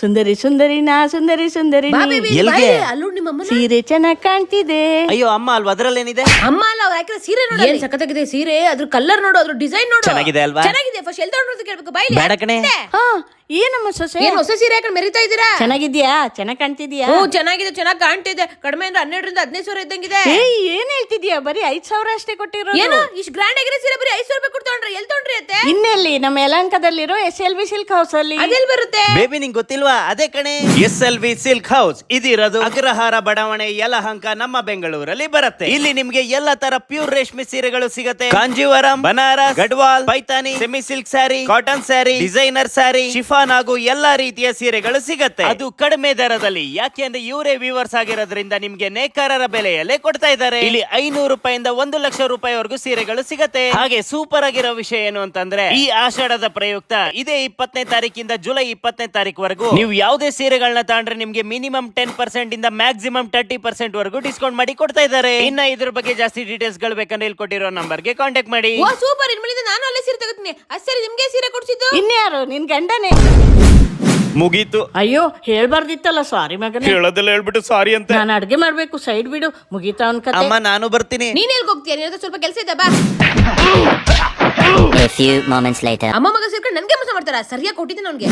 ಸುಂದರಿ ಸುಂದರಿ ನಾ ಸುಂದರಿ ಸುಂದರಿ ನೀ. ಎಲ್ಗೆ? ಅಲ್ಲೂ ನಿಮ್ಮಮ್ಮ ಸೀರೆ ಚೆನ್ನಾಗ್ ಕಾಣ್ತಿದೆ. ಅಯ್ಯೋ ಅಮ್ಮ ಅಲ್ವಾ, ಅದ್ರಲ್ಲೇನಿದೆ? ಅಮ್ಮ ಅಲ್ಲ, ಅವ್ರು ಹಾಕಿರೋ ಸೀರೆ ನೋಡು, ಏನ್ ಸಖತ್ತಾಗಿದೆ ಸೀರೆ. ಅದ್ರ ಕಲರ್ ನೋಡು, ಅದ್ರ ಡಿಸೈನ್ ನೋಡು, ಚೆನ್ನಾಗಿದೆ ಅಲ್ವಾ? ಚೆನ್ನಾಗಿದೆ. ಫಸ್ಟ್ ಎಲ್ಲಿ ತಗೊಂಡ್ರು ಅಂತ ಕೇಳ್ಬೇಕು. ಬಾಯ್ಲಿ ಬೇಡ ಕಣೆ. ಹಾ, ಏನಮ್ಮ ಸೊಸೆ ಏನ್ ಹೊಸ ಸೀರೆ ಹಾಕೊಂಡು ಮೆರಿತಾ ಇದ್ದೀರಾ? ಚೆನ್ನಾಗಿದ್ಯಾ? ಚೆನ್ನಾಗ್ ಕಾಣ್ತಿದ್ಯಾ? ಹ್ಞೂ ಚೆನ್ನಾಗಿದೆ, ಚೆನ್ನಾಗಿ ಕಾಣ್ತಿದೆ. ಕಡಿಮೆ ಅಂದ್ರೆ 12,000 ರಿಂದ 15,000 ಇದ್ದಂಗಿದೆ. ಏನ್ ಹೇಳ್ತಿದ್ಯಾ? ಬರೀ 5,000 ಅಷ್ಟೇ ಕೊಟ್ಟಿರೋ. ಏನು ಇಷ್ಟು ಗ್ರ್ಯಾಂಡ್ ಆಗಿರೋ ಸೀರೆ ಬರೀ 500 ರೂಪಾಯಿ ಕೊಟ್ಟು ತಗೊಂಡ್ರೆ? ಎಲ್ಲಿ ತಗೊಂಡ್ರಿ ಅತ್ತೆ? ಇನ್ನೆಲ್ಲಿ? ನಮ್ಮ ಯಲಹಂಕದಲ್ಲಿರೋ SLV ಸಿಲ್ಕ್ ಹೌಸ್ ಅಲ್ಲಿ. ಅದೆಲ್ಲಿ ಬರುತ್ತೆ? ಬೇಬಿ ನಿಂಗ್ ಗೊತ್ತಿಲ್ವಾ? ಅದೇ ಕಣೆ, SLV ಸಿಲ್ಕ್ ಹೌಸ್. ಇದಿರೋದು ಅಗ್ರಹಾರ ಬಡಾವಣೆ, ಯಲಹಂಕ, ನಮ್ಮ ಬೆಂಗಳೂರಲ್ಲಿ ಬರುತ್ತೆ. ಇಲ್ಲಿ ನಿಮ್ಗೆ ಎಲ್ಲ ತರ ಪ್ಯೂರ್ ರೇಷ್ಮೆ ಸೀರೆಗಳು ಸಿಗತ್ತೆ. Kanjeevaram, Banaras, Gadwal, Paithani, semi silk sari, cotton sari, designer sari, chiffon ಹಾಗೂ ಎಲ್ಲಾ ರೀತಿಯ ಸೀರೆಗಳು ಸಿಗತ್ತೆ. ಅದು ಕಡಿಮೆ ದರದಲ್ಲಿ. ಯಾಕೆಂದ್ರೆ ಇವರೇ ವ್ಯೂವರ್ಸ್ ಆಗಿರೋದ್ರಿಂದ ನಿಮ್ಗೆ ನೇಕಾರರ ಬೆಲೆಯಲ್ಲೇ ಕೊಡ್ತಾ ಇದ್ದಾರೆ. ಇಲ್ಲಿ 500 ರೂಪಾಯಿಂದ 1,00,000 ರೂಪಾಯಿವರೆಗೂ ಸೀರೆಗಳು ಸಿಗತ್ತೆ. ಹಾಗೆ ಸೂಪರ್ ಆಗಿರೋ ವಿಷಯ ಏನು ಅಂತಂದ್ರೆ, ಈ ಆಷಾಢದ ಪ್ರಯುಕ್ತ ಇದೇ 20ನೇ ತಾರೀಕಿಂದ ಜುಲೈ 20ನೇ ತಾರೀಕು ನೀವು ಯಾವುದೇ ಸೀರೆಗಳನ್ನ ತಗೊಂಡ್ರೆ ನಿಮ್ಗೆ ಮಿನಿಮಮ್ 10% ಇಂದ ಮ್ಯಾಕ್ಸಿಮಮ್ 30% ವರೆಗೂ ಡಿಸ್ಕೌಂಟ್ ಮಾಡಿ ಕೊಡ್ತಾ ಇದ್ದಾರೆ. ಇನ್ನ ಇದ್ರ ಬಗ್ಗೆ ಜಾಸ್ತಿ ಡೀಟೇಲ್ಸ್ ಗಳು ಬೇಕಂದ್ರೆ ಇಲ್ಲಿ ಕೊಟ್ಟಿರೋ ನಂಬರ್ಗೆ ಕಾಂಟ್ಯಾಕ್ಟ್ ಮಾಡಿ. ಓ ಸೂಪರ್, ಇನ್ಮೇಲಿಂದ ನಾನು ಅಲ್ಲೇ ಸೀರೆ ತಗೋತೀನಿ. ಸರಿ, ನಿಮ್ಗೆ ಸೀರೆ ಕೊಡ್ಸಿದ್ದು ಇನ್ಯಾರು? ನಿನ್ ಗಂಡನೇ. ಮುಗೀತು. ಅಯ್ಯೋ, ಹೇಳ್ಬಾರ್ದಿತ್ತಲ್ಲ. ಸಾರಿ ಮಗನೇ. ಹೇಳೋದೆಲ್ಲ ಹೇಳ್ಬಿಟ್ಟು ಸಾರಿ ಅಂತ. ನಾನು ಅಡ್ಗೆ ಮಾಡ್ಬೇಕು, ಸೈಡ್ ಬಿಡು. ಮುಗೀತಾ ಅವನ್ ಕತೆ. ಅಮ್ಮ ನಾನು ಬರ್ತೀನಿ. ನೀನ್ ಎಲ್ಗ್ ಹೋಗ್ತೀಯ? ನಿನ್ನ ಸ್ವಲ್ಪ ಕೆಲಸ ಇದೆ, ಬಾ. A few moments later. ಅಮ್ಮ ಮಗ ಸೇರ್ಕೊಂಡು ನನ್ಗೆ ಮೋಸ ಮಾಡ್ತಾರ? ಸರಿಯಾಗಿ ಕೊಟ್ಟಿದ್ದೀನಿ ಅವ್ನಿಗೆ.